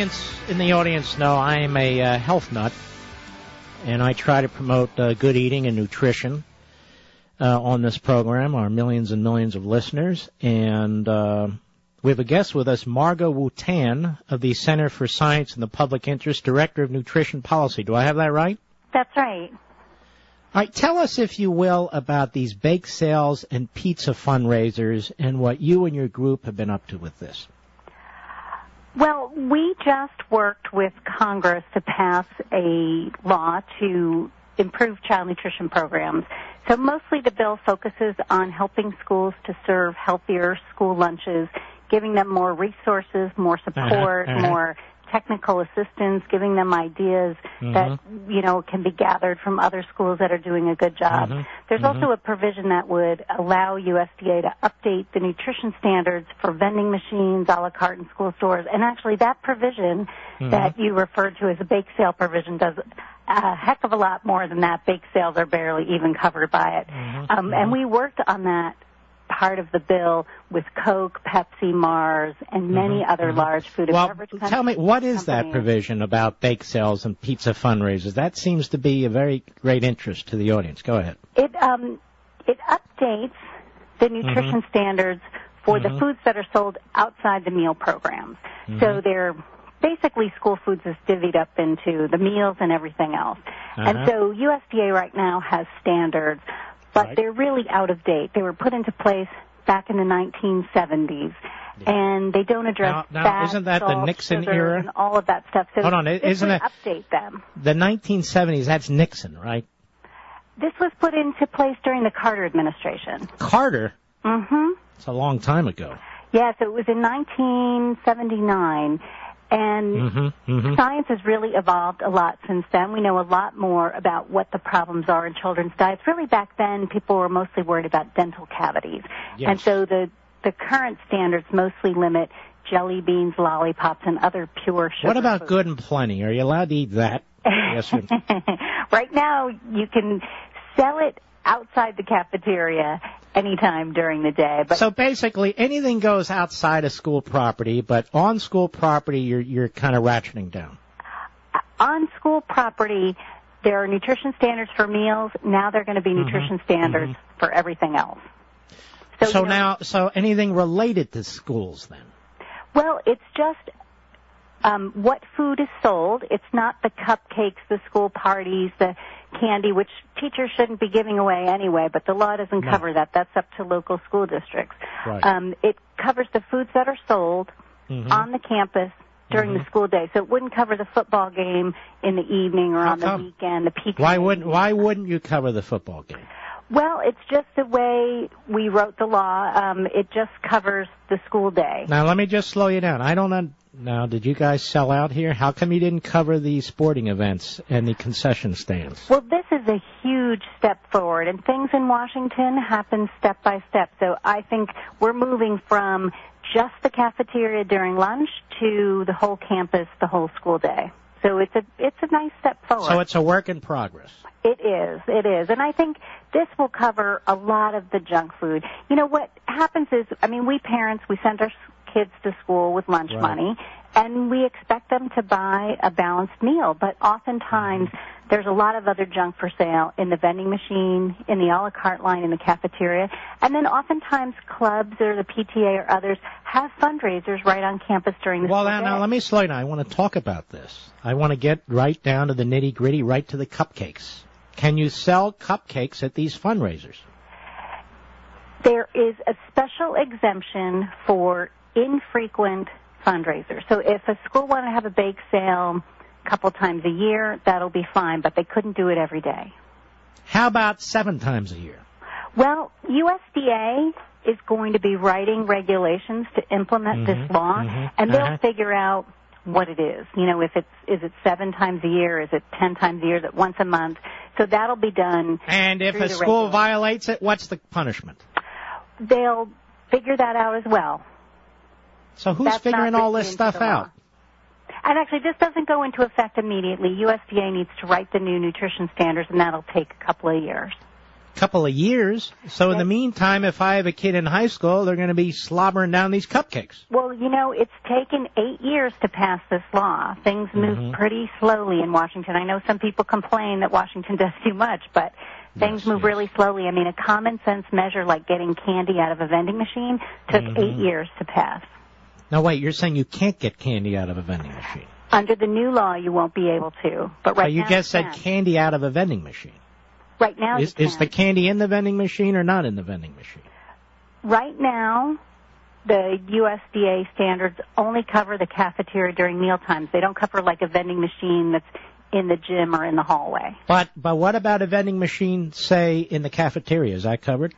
In the audience know I am a health nut, and I try to promote good eating and nutrition on this program, our millions and millions of listeners. And we have a guest with us, Margot Wu-Tan of the Center for Science and the Public Interest, Director of Nutrition Policy. Do I have that right? That's right. All right, tell us, if you will, about these bake sales and pizza fundraisers and what you and your group have been up to with this. Well, we just worked with Congress to pass a law to improve child nutrition programs. So mostly the bill focuses on helping schools to serve healthier school lunches, giving them more resources, more support, more technical assistance, giving them ideas that, can be gathered from other schools that are doing a good job. There's also a provision that would allow USDA to update the nutrition standards for vending machines, a la carte in school stores. And actually that provision that you referred to as a bake sale provision does a heck of a lot more than that. Bake sales are barely even covered by it. And we worked on that part of the bill with Coke, Pepsi, Mars, and many other large food and beverage companies. Tell me, what is that provision about bake sales and pizza fundraisers? That seems to be a very great interest to the audience. Go ahead. It updates the nutrition standards for the foods that are sold outside the meal programs. So they're basically school foods is divvied up into the meals and everything else. And so USDA right now has standards, but they're really out of date. They were put into place back in the 1970s, and they don't address fat, isn't that salt, the Nixon sugar, era? and all of that stuff. So hold on, isn't it update them? The 1970s? That's Nixon, right? This was put into place during the Carter administration. Carter? It's a long time ago. Yeah, so it was in 1979. And science has really evolved a lot since then. We know a lot more about what the problems are in children's diets. Really, back then, people were mostly worried about dental cavities. And so the current standards mostly limit jelly beans, lollipops, and other pure sugar What about foods. Good and Plenty? Are you allowed to eat that? Yes. Right now, you can sell it outside the cafeteria anytime during the day. But so basically, anything goes outside of school property, but on school property, you're kind of ratcheting down. On school property, there are nutrition standards for meals. Now there are going to be nutrition standards for everything else. So anything related to schools then? Well, it's just what food is sold. It's not the cupcakes, the school parties, the candy, which teachers shouldn't be giving away anyway, but the law doesn't cover that. That's up to local school districts. Right. It covers the foods that are sold on the campus during the school day. So it wouldn't cover the football game in the evening or on the weekend, the PTA. Why wouldn't you cover the football game? Well, it's just the way we wrote the law. It just covers the school day. Now, let me just slow you down. Now, did you guys sell out here? How come you didn't cover the sporting events and the concession stands? Well, this is a huge step forward, and things in Washington happen step by step. So I think we're moving from just the cafeteria during lunch to the whole campus, the whole school day. So it's a nice step forward. So it's a work in progress. It is. And I think this will cover a lot of the junk food. You know, what happens is, we parents, we send our kids to school with lunch money, and we expect them to buy a balanced meal. But oftentimes, there's a lot of other junk for sale in the vending machine, in the a la carte line, in the cafeteria. And then oftentimes clubs or the PTA or others have fundraisers right on campus during the school day. Now, let me slow down. I want to talk about this. I want to get right down to the nitty-gritty, right to the cupcakes. Can you sell cupcakes at these fundraisers? There is a special exemption for infrequent fundraisers. So if a school wanted to have a bake sale a couple times a year, that'll be fine, but they couldn't do it every day. How about 7 times a year? Well, USDA is going to be writing regulations to implement this law, and they'll figure out what it is. You know, is it 7 times a year? Is it 10 times a year? Is it once a month? So that'll be done. And if a school violates it, what's the punishment? They'll figure that out as well. So who's figuring all this stuff out? And actually, this doesn't go into effect immediately. USDA needs to write the new nutrition standards, and that'll take a couple of years. couple of years. So in the meantime, if I have a kid in high school, they're going to be slobbering down these cupcakes. Well, it's taken 8 years to pass this law. Things move pretty slowly in Washington. I know some people complain that Washington does too much, but things move really slowly. I mean, a common sense measure like getting candy out of a vending machine took 8 years to pass. Now, wait, you're saying you can't get candy out of a vending machine? Under the new law, you won't be able to. But right now, you just said candy out of a vending machine. Right now, is the candy in the vending machine or not in the vending machine? Right now, the USDA standards only cover the cafeteria during meal times. They don't cover like a vending machine that's in the gym or in the hallway. But what about a vending machine, say, in the cafeteria? Is that covered?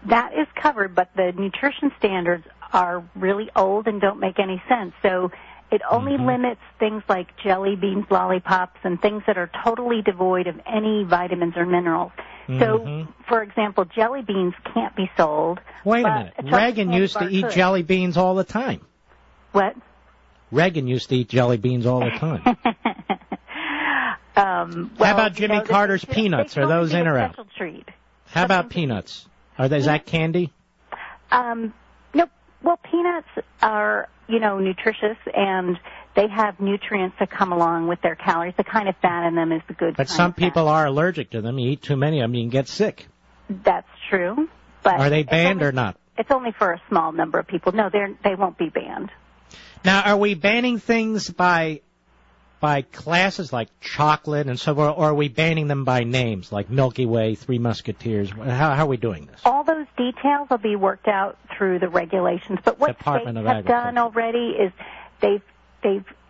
That is covered, but the nutrition standards are really old and don't make any sense. So it only limits things like jelly beans, lollipops, and things that are totally devoid of any vitamins or minerals. So, for example, jelly beans can't be sold. Wait a minute. Reagan used to eat jelly beans all the time. What? Reagan used to eat jelly beans all the time. How about Jimmy Carter's peanuts? Are those in or out? Treat. How about peanuts? Is that candy? Nope. Well, peanuts are, nutritious, and they have nutrients that come along with their calories. The kind of fat in them is the good But kind some of people fat. are allergic to them. You eat too many of them, you can get sick. That's true. But are they banned or not? It's only for a small number of people. No, they won't be banned. Now, are we banning things by classes like chocolate and so forth, or are we banning them by names like Milky Way, Three Musketeers? How are we doing this? All those details will be worked out through the regulations. But what states have done already is they've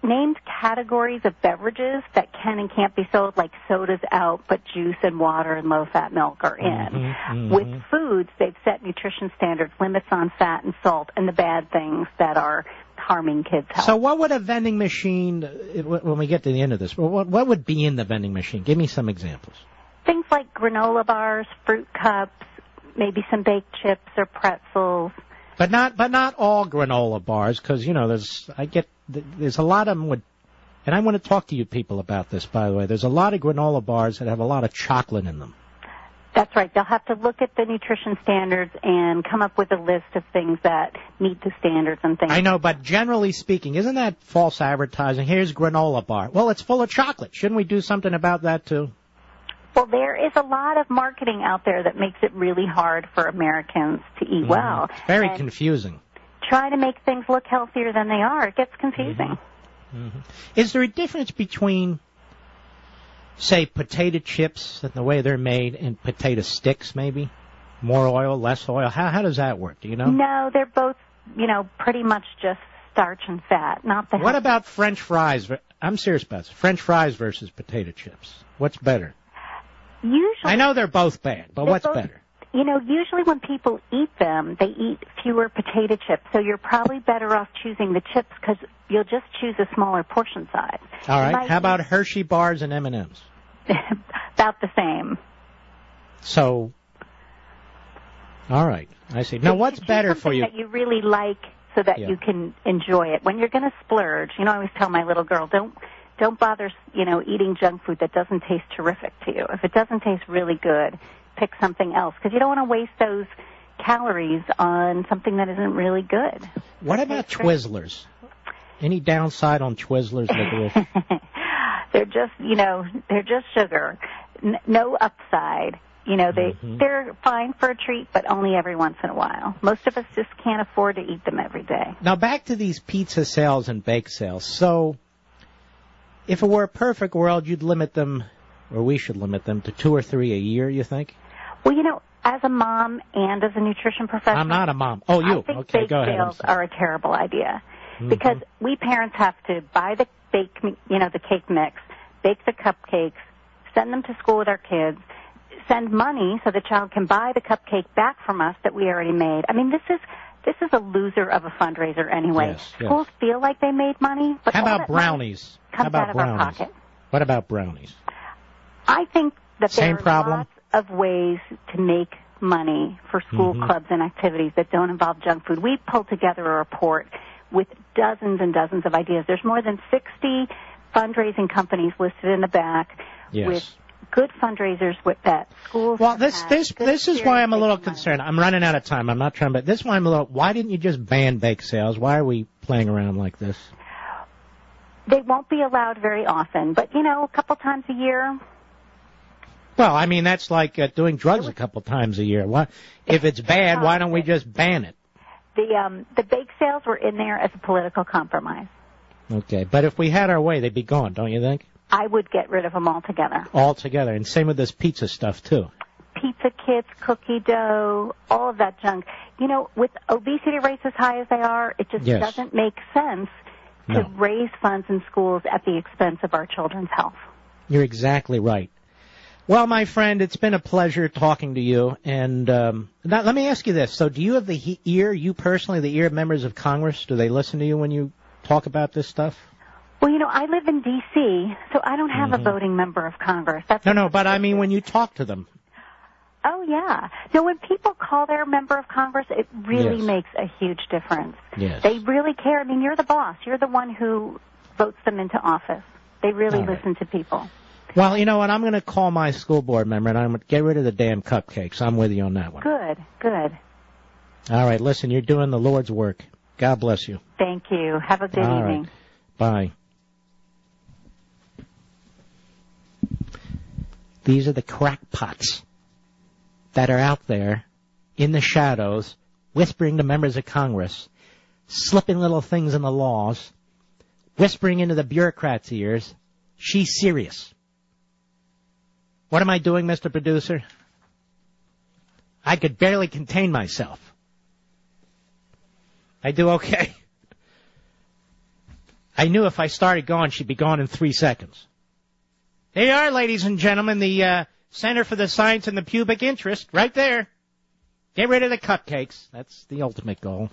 named categories of beverages that can and can't be sold, like soda's out, but juice and water and low-fat milk are in. With foods, they've set nutrition standards, limits on fat and salt, and the bad things that are harming kids' health. So what would a vending machine, when we get to the end of this, what would be in the vending machine? Give me some examples. Things like granola bars, fruit cups, maybe some baked chips or pretzels. But not all granola bars, because, there's a lot of them and I want to talk to you people about this, by the way. There's a lot of granola bars that have a lot of chocolate in them. That's right. They'll have to look at the nutrition standards and come up with a list of things that meet the standards and things. I know, but generally speaking, isn't that false advertising? Here's granola bar. Well, it's full of chocolate. Shouldn't we do something about that, too? Well, there is a lot of marketing out there that makes it really hard for Americans to eat well. It's very confusing. Try to make things look healthier than they are. It gets confusing. Is there a difference between, say, potato chips and the way they're made and potato sticks, maybe? More oil, less oil? How does that work? Do you know? No, they're both, pretty much just starch and fat, not the What about French fries? I'm serious about this. French fries versus potato chips. What's better? Usually, I know they're both bad, but what's better? Usually when people eat them, they eat fewer potato chips, so you're probably better off choosing the chips because you'll just choose a smaller portion size. All right. How about Hershey bars and M&Ms? About the same. So, all right. I see. Now, what's better for you? That you really like so that you can enjoy it. When you're going to splurge, I always tell my little girl, don't bother, eating junk food that doesn't taste terrific to you. If it doesn't taste really good, pick something else because you don't want to waste those calories on something that isn't really good. What about Twizzlers? Any downside on Twizzlers? They're just sugar. No upside. They're fine for a treat, but only every once in a while. Most of us just can't afford to eat them every day. Now back to these pizza sales and bake sales. So, if it were a perfect world, you'd limit them, or we should limit them, to 2 or 3 a year, you think? Well, as a mom and as a nutrition professional... I'm not a mom. Oh, you. I think okay, go ahead. Bake sales are a terrible idea because we parents have to buy the the cake mix, bake the cupcakes, send them to school with our kids, send money so the child can buy the cupcake back from us that we already made. I mean, this is a loser of a fundraiser anyway. Yes, Schools feel like they made money, but how about brownies? Comes out of our pocket. What about brownies? I think that Same there are problem? lots of ways to make money for school clubs and activities that don't involve junk food. We pulled together a report with dozens and dozens of ideas. There's more than 60 fundraising companies listed in the back with good fundraisers with that schools. Well, this is why I'm a little concerned. I'm running out of time. I'm not trying, but this is why I'm a little. Why didn't you just ban bake sales? Why are we playing around like this? They won't be allowed very often, but a couple times a year. Well, I mean that's like doing drugs a couple times a year. Why, if it's bad, why don't we just ban it? The bake sales were in there as a political compromise. Okay, but if we had our way, they'd be gone, don't you think? I would get rid of them altogether. Altogether, and same with this pizza stuff too. Pizza kits, cookie dough, all of that junk. With obesity rates as high as they are, it just doesn't make sense to raise funds in schools at the expense of our children's health. You're exactly right. Well, my friend, it's been a pleasure talking to you. And now let me ask you this. So do you have the ear, you personally, the ear of members of Congress? Do they listen to you when you talk about this stuff? Well, I live in D.C., so I don't have a voting member of Congress. No, but I mean when you talk to them. Oh, yeah. No, when people call their member of Congress, it really makes a huge difference. Yes. They really care. I mean, you're the boss. You're the one who votes them into office. They really listen to people. Well, you know what? I'm going to call my school board member, and I'm going to get rid of the damn cupcakes. I'm with you on that one. Good, good. All right, listen, you're doing the Lord's work. God bless you. Thank you. Have a good evening. Right. Bye. These are the crackpots that are out there in the shadows, whispering to members of Congress, slipping little things in the laws, whispering into the bureaucrats' ears, she's serious. What am I doing, Mr. Producer? I could barely contain myself. I do okay. I knew if I started going, she'd be gone in 3 seconds. There you are, ladies and gentlemen, the Center for the Science and the Pubic Interest, right there. Get rid of the cupcakes. That's the ultimate goal.